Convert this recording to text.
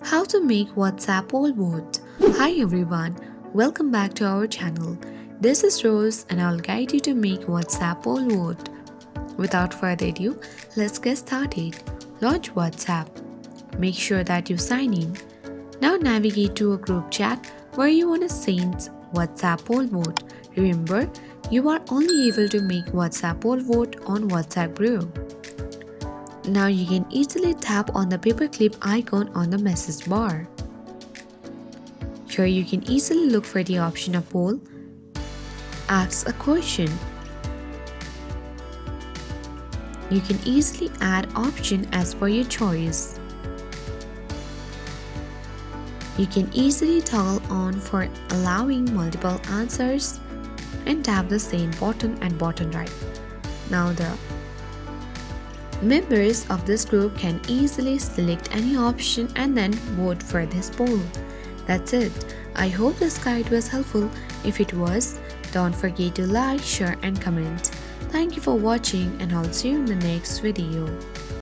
How to make WhatsApp poll vote. Hi everyone, welcome back to our channel. This is Rose and I'll guide you to make WhatsApp poll vote. Without further ado, let's get started. Launch WhatsApp. Make sure that you sign in. Now navigate to a group chat where you want to send WhatsApp poll vote. Remember, you are only able to make WhatsApp poll vote on WhatsApp group. Now you can easily tap on the paperclip icon on the message bar. Here you can easily look for the option of poll. Ask a question. You can easily add option as per your choice. You can easily toggle on for allowing multiple answers and tap the same button at bottom right. Now the members of this group can easily select any option and then vote for this poll. That's it. I hope this guide was helpful. If it was, don't forget to like, share and comment. Thank you for watching and I'll see you in the next video.